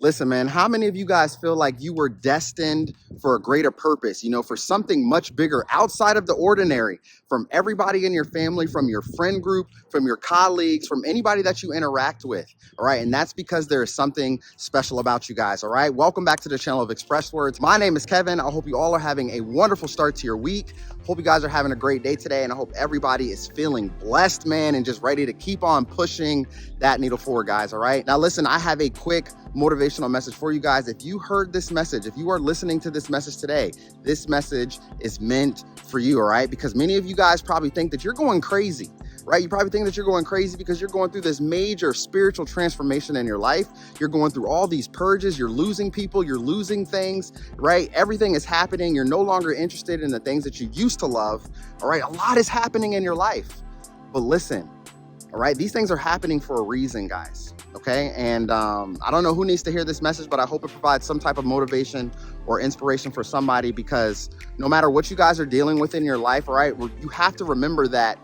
Listen, man, how many of you guys feel like you were destined for a greater purpose, for something much bigger outside of the ordinary, from everybody in your family, from your friend group, from your colleagues, from anybody that you interact with, all right? And that's because there is something special about you guys, all right? Welcome back to the channel of Expressedwordz. My name is Kevin. I hope you all are having a wonderful start to your week. Hope you guys are having a great day today, and I hope everybody is feeling blessed, man, and just ready to keep on pushing that needle forward, guys, all right? Now, listen, I have a quick motivational message for you guys. If you heard this message, if you are listening to this message today, this message is meant for you, all right? Because many of you guys probably think that you're going crazy, right? You probably think that you're going crazy because you're going through this major spiritual transformation in your life. You're going through all these purges. You're losing people. You're losing things, right? Everything is happening. You're no longer interested in the things that you used to love, all right? A lot is happening in your life. But listen, all right? These things are happening for a reason, guys. Okay, and I don't know who needs to hear this message, but I hope it provides some type of motivation or inspiration for somebody, because no matter what you guys are dealing with in your life, all right, you have to remember that,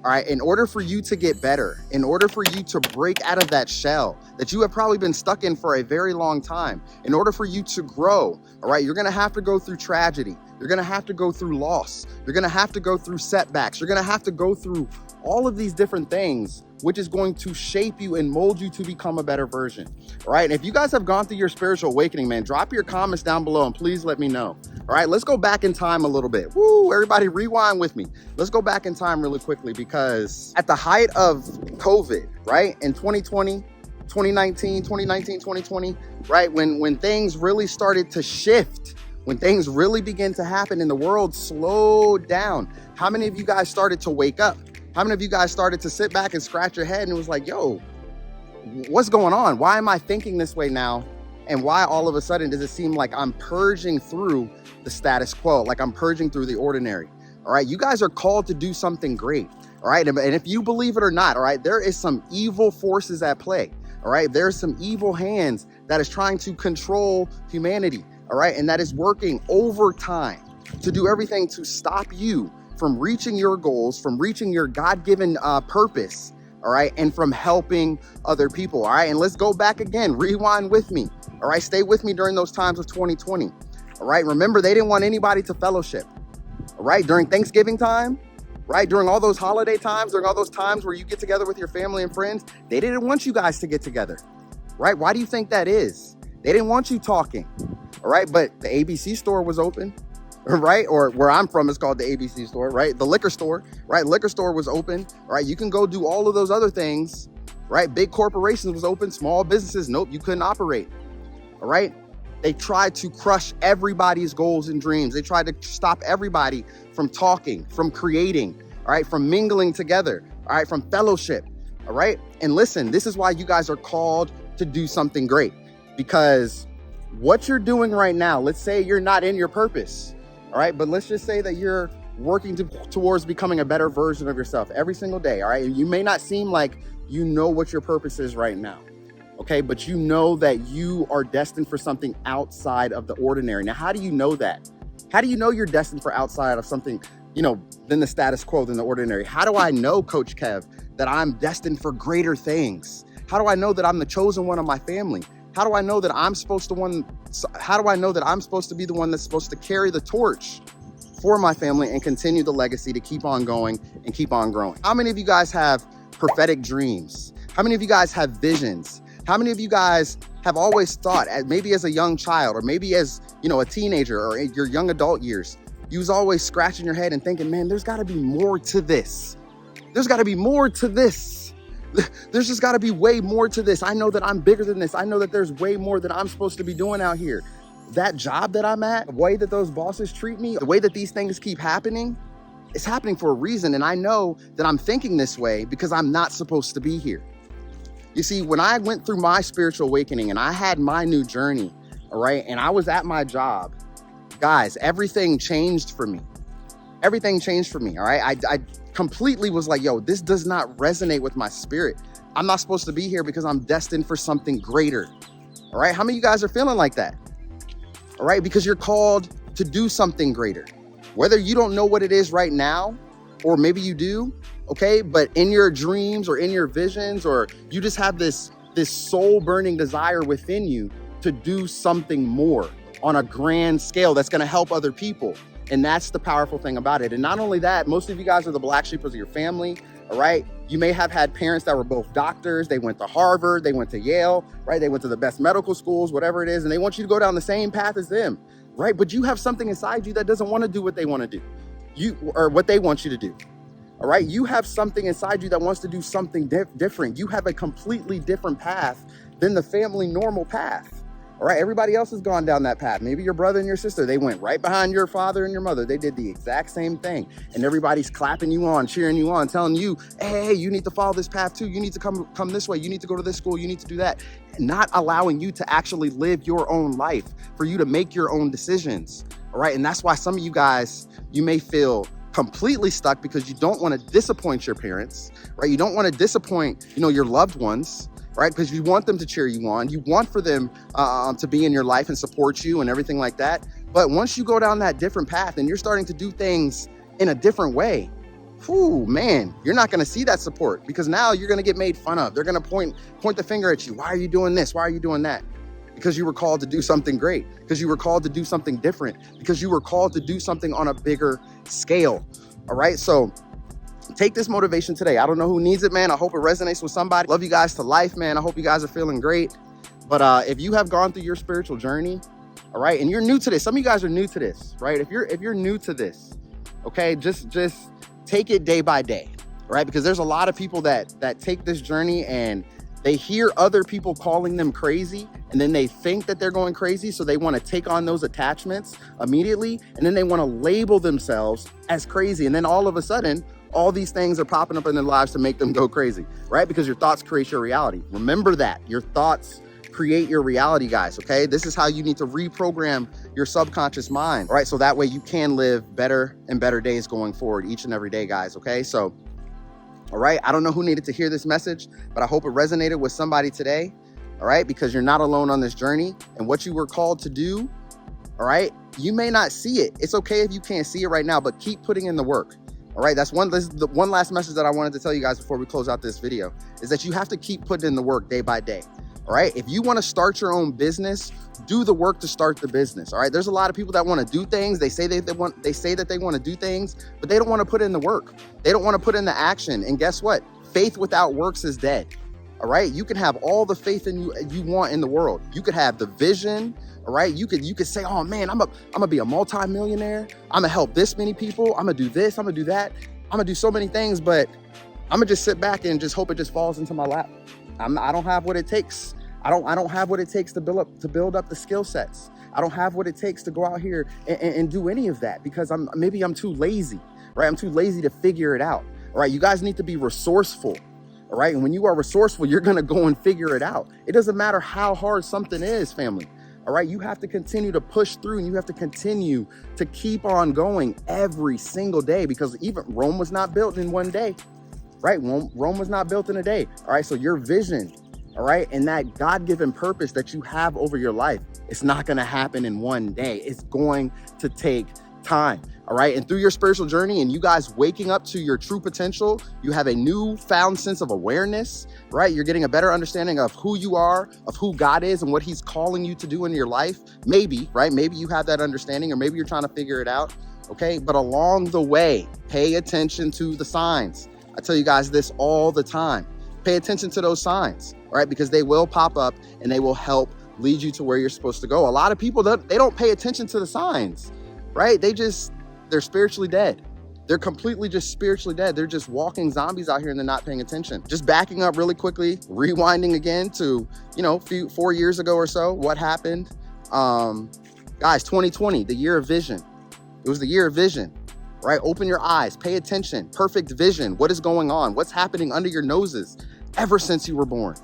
all right, in order for you to get better, in order for you to break out of that shell that you have probably been stuck in for a very long time, in order for you to grow, all right, you're gonna have to go through tragedy. You're gonna have to go through loss. You're gonna have to go through setbacks. You're gonna have to go through all of these different things, which is going to shape you and mold you to become a better version, all right? And if you guys have gone through your spiritual awakening, man, drop your comments down below and please let me know, all right? Let's go back in time a little bit. Woo, everybody rewind with me. Let's go back in time really quickly, because at the height of COVID, right, in 2020, 2020, right, when things really started to shift, when things really began to happen and the world slowed down, how many of you guys started to wake up? How many of you guys started to sit back and scratch your head and it was like, yo, what's going on? Why am I thinking this way now? And why all of a sudden does it seem like I'm purging through the status quo, like I'm purging through the ordinary? All right, you guys are called to do something great, all right? And if you believe it or not, all right, there is some evil forces at play, all right? There's some evil hands that is trying to control humanity, all right? And that is working overtime to do everything to stop you from reaching your goals, from reaching your God-given purpose, all right, and from helping other people, all right? And let's go back again, rewind with me, all right? Stay with me during those times of 2020, all right? Remember, they didn't want anybody to fellowship, all right? During Thanksgiving time, right? During all those holiday times, during all those times where you get together with your family and friends, they didn't want you guys to get together, right? Why do you think that is? They didn't want you talking, all right? But the ABC store was open, right? Or where I'm from, it's called the ABC store, right? The liquor store, right? Liquor store was open, right? You can go do all of those other things, right? Big corporations was open, small businesses, nope, you couldn't operate, all right? They tried to crush everybody's goals and dreams. They tried to stop everybody from talking, from creating, all right? From mingling together, all right? From fellowship, all right? And listen, this is why you guys are called to do something great, because what you're doing right now, let's say you're not in your purpose, all right, but let's just say that you're working towards becoming a better version of yourself every single day, all right? You may not seem like you know what your purpose is right now, okay? But you know that you are destined for something outside of the ordinary. Now, how do you know that? How do you know you're destined for outside of something, than the status quo, than the ordinary? How do I know, Coach Kev, that I'm destined for greater things? How do I know that I'm the chosen one of my family? How do I know that I'm supposed to be the one that's supposed to carry the torch for my family and continue the legacy to keep on going and keep on growing? How many of you guys have prophetic dreams? How many of you guys have visions? How many of you guys have always thought, maybe as a young child, or maybe as, a teenager, or in your young adult years, you was always scratching your head and thinking, man, there's got to be more to this. There's got to be more to this. There's just got to be way more to this. I know that I'm bigger than this. I know that there's way more that I'm supposed to be doing out here. That job that I'm at, the way that those bosses treat me, the way that these things keep happening, it's happening for a reason. And I know that I'm thinking this way because I'm not supposed to be here. You see, when I went through my spiritual awakening and I had my new journey, all right, and I was at my job, guys, everything changed for me. Everything changed for me, all right? I completely was like, yo, this does not resonate with my spirit. I'm not supposed to be here because I'm destined for something greater, all right? How many of you guys are feeling like that? All right, because you're called to do something greater. Whether you don't know what it is right now, or maybe you do, okay? But in your dreams or in your visions, or you just have this soul burning desire within you to do something more on a grand scale that's going to help other people. And that's the powerful thing about it. And not only that, most of you guys are the black sheep of your family, all right? You may have had parents that were both doctors. They went to Harvard, they went to Yale, right? They went to the best medical schools, whatever it is, and they want you to go down the same path as them, right? But you have something inside you that doesn't want to do what they want to do, or what they want you to do. All right, you have something inside you that wants to do something different. You have a completely different path than the family normal path. All right, everybody else has gone down that path. Maybe your brother and your sister, they went right behind your father and your mother. They did the exact same thing. And everybody's clapping you on, cheering you on, telling you, hey, you need to follow this path too. You need to come this way. You need to go to this school. You need to do that. Not allowing you to actually live your own life, for you to make your own decisions. All right, and that's why some of you guys, you may feel completely stuck because you don't want to disappoint your parents, right? You don't want to disappoint, your loved ones, right? Because you want them to cheer you on. You want for them to be in your life and support you and everything like that. But once you go down that different path and you're starting to do things in a different way, whew, man, you're not going to see that support, because now you're going to get made fun of. They're going to point the finger at you. Why are you doing this? Why are you doing that? Because you were called to do something great, because you were called to do something different, because you were called to do something on a bigger scale. All right. So take this motivation today. I don't know who needs it, man. I hope it resonates with somebody. Love you guys to life, man. I hope you guys are feeling great. But if you have gone through your spiritual journey, all right, and you're new to this, some of you guys are new to this, right? If you're new to this, okay, just take it day by day, right? Because there's a lot of people that take this journey and they hear other people calling them crazy, and then they think that they're going crazy. So they want to take on those attachments immediately. And then they want to label themselves as crazy. And then all of a sudden, all these things are popping up in their lives to make them go crazy, right? Because your thoughts create your reality. Remember that. Your thoughts create your reality, guys, okay? This is how you need to reprogram your subconscious mind, right? So that way you can live better and better days going forward each and every day, guys, okay? So, all right, I don't know who needed to hear this message, but I hope it resonated with somebody today, all right? Because you're not alone on this journey, and what you were called to do, all right? You may not see it. It's okay if you can't see it right now, but keep putting in the work. All right, this is the one last message that I wanted to tell you guys before we close out this video, is that you have to keep putting in the work day by day. All right, if you want to start your own business, do the work to start the business. All right, there's a lot of people that want to do things. They say that they want to do things, but they don't want to put in the work. They don't want to put in the action. And guess what? Faith without works is dead. All right, you can have all the faith you want in the world. You could have the vision. All right, you could say, oh man, I'm gonna be a multi-millionaire. I'm gonna help this many people. I'm gonna do this. I'm gonna do that. I'm gonna do so many things, but I'm gonna just sit back and just hope it just falls into my lap. I don't have what it takes. I don't have what it takes to build up the skill sets. I don't have what it takes to go out here and do any of that, because maybe I'm too lazy, right? I'm too lazy to figure it out. All right, you guys need to be resourceful. All right, and when you are resourceful, you're gonna go and figure it out. It doesn't matter how hard something is, family. All right, you have to continue to push through, and you have to continue to keep on going every single day, because even Rome was not built in one day, right? Rome was not built in a day. All right, so your vision, all right, and that God-given purpose that you have over your life, it's not gonna happen in one day. It's going to take time, all right? And through your spiritual journey and you guys waking up to your true potential, you have a newfound sense of awareness, right? You're getting a better understanding of who you are, of who God is and what he's calling you to do in your life. Maybe, right? Maybe you have that understanding, or maybe you're trying to figure it out, okay? But along the way, pay attention to the signs. I tell you guys this all the time. Pay attention to those signs, all right? Because they will pop up and they will help lead you to where you're supposed to go. A lot of people, they don't pay attention to the signs, right? They're spiritually dead. They're completely just spiritually dead. They're just walking zombies out here and they're not paying attention. Just backing up really quickly, rewinding again to, 4 years ago or so, what happened? Guys, 2020, the year of vision. It was the year of vision, right? Open your eyes, pay attention, perfect vision. What is going on? What's happening under your noses ever since you were born?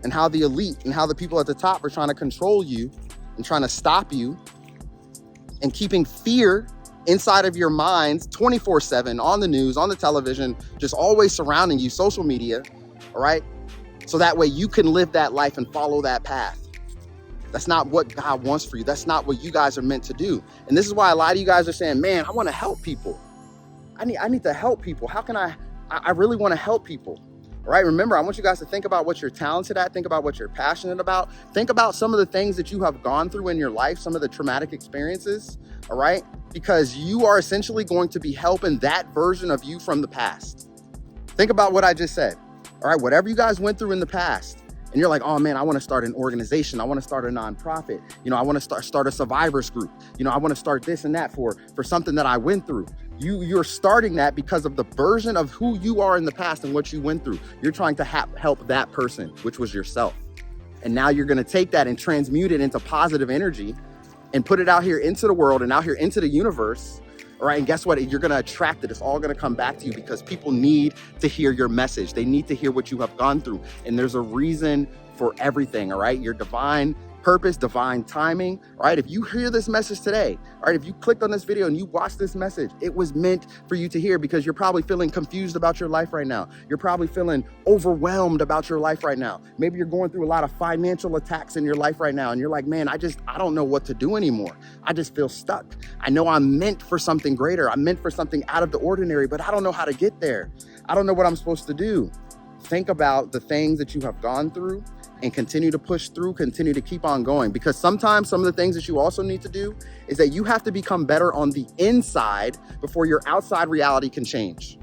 And how the elite and how the people at the top are trying to control you and trying to stop you and keeping fear inside of your minds 24/7 on the news, on the television, just always surrounding you, social media, all right? So that way you can live that life and follow that path. That's not what God wants for you. That's not what you guys are meant to do. And this is why a lot of you guys are saying, man, I want to help people. I need to help people. How can I really want to help people, All right, remember, I want you guys to think about what you're talented at, think about what you're passionate about, think about some of the things that you have gone through in your life, some of the traumatic experiences, all right? Because you are essentially going to be helping that version of you from the past. Think about what I just said, all right? Whatever you guys went through in the past, and you're like, oh man, I want to start an organization. I want to start a nonprofit. You know, I want to start a survivors group. You know, I want to start this and that for something that I went through. You're starting that because of the version of who you are in the past and what you went through. You're trying to help that person, which was yourself. And now you're going to take that and transmute it into positive energy and put it out here into the world and out here into the universe. All right, and guess what? You're going to attract it. It's all going to come back to you because people need to hear your message. They need to hear what you have gone through. And there's a reason for everything, all right? Your divine purpose, divine timing, all right? If you hear this message today, all right, if you clicked on this video and you watched this message, it was meant for you to hear because you're probably feeling confused about your life right now. You're probably feeling overwhelmed about your life right now. Maybe you're going through a lot of financial attacks in your life right now and you're like, man, I don't know what to do anymore. I just feel stuck. I know I'm meant for something greater. I'm meant for something out of the ordinary, but I don't know how to get there. I don't know what I'm supposed to do. Think about the things that you have gone through and continue to push through, continue to keep on going. Because sometimes some of the things that you also need to do is that you have to become better on the inside before your outside reality can change.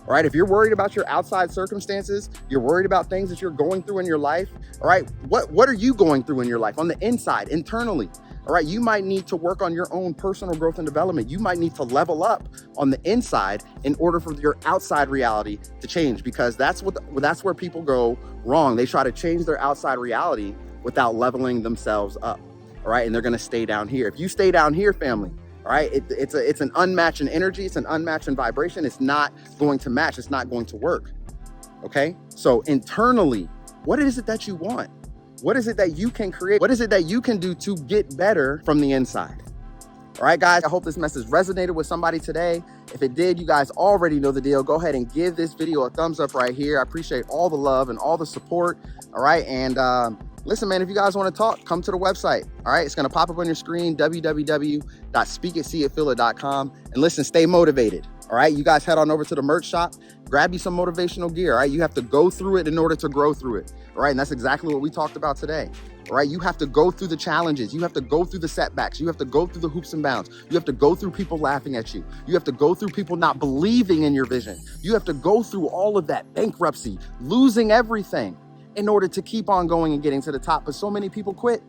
All right, if you're worried about your outside circumstances, you're worried about things that you're going through in your life, all right, what are you going through in your life on the inside, internally? All right, you might need to work on your own personal growth and development. You might need to level up on the inside in order for your outside reality to change, because that's where people go wrong. They try to change their outside reality without leveling themselves up. All right, and they're gonna stay down here. If you stay down here, family, all right, it's an unmatched in energy, it's an unmatched in vibration. It's not going to match, it's not going to work. Okay, so internally, what is it that you want? What is it that you can create? What is it that you can do to get better from the inside? All right, guys, I hope this message resonated with somebody today. If it did, you guys already know the deal. Go ahead and give this video a thumbs up right here. I appreciate all the love and all the support. All right, and listen, man, if you guys want to talk, come to the website. All right, it's going to pop up on your screen, www.speakitseeitfeelit.com. And listen, stay motivated. All right, you guys head on over to the merch shop, grab you some motivational gear. All right, you have to go through it in order to grow through it. All right, and that's exactly what we talked about today. All right, you have to go through the challenges. You have to go through the setbacks. You have to go through the hoops and bounds. You have to go through people laughing at you. You have to go through people not believing in your vision. You have to go through all of that bankruptcy, losing everything in order to keep on going and getting to the top. But so many people quit.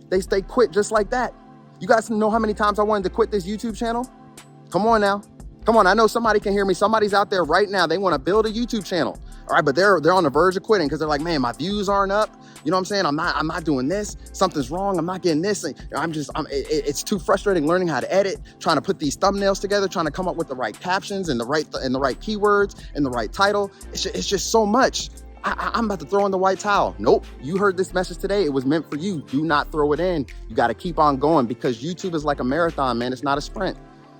They quit just like that. You guys know how many times I wanted to quit this YouTube channel? Come on now. Come on, I know somebody can hear me. Somebody's out there right now. They want to build a YouTube channel. All right, but they're on the verge of quitting because they're like, man, my views aren't up. You know what I'm saying? I'm not doing this. Something's wrong. I'm not getting this. It's too frustrating learning how to edit, trying to put these thumbnails together, trying to come up with the right captions and the right keywords and the right title. It's just so much. I'm about to throw in the white towel. Nope. You heard this message today. It was meant for you. Do not throw it in. You got to keep on going because YouTube is like a marathon, man. It's not a sprint.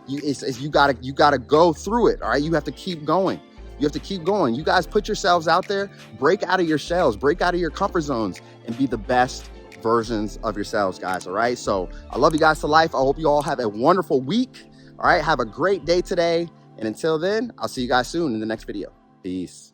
You gotta go through it. All right, you have to keep going. You have to keep going. You guys put yourselves out there, break out of your shells, break out of your comfort zones, and be the best versions of yourselves, guys. All right, so I love you guys to life. I hope you all have a wonderful week. All right, have a great day today, and until then, I'll see you guys soon in the next video. Peace.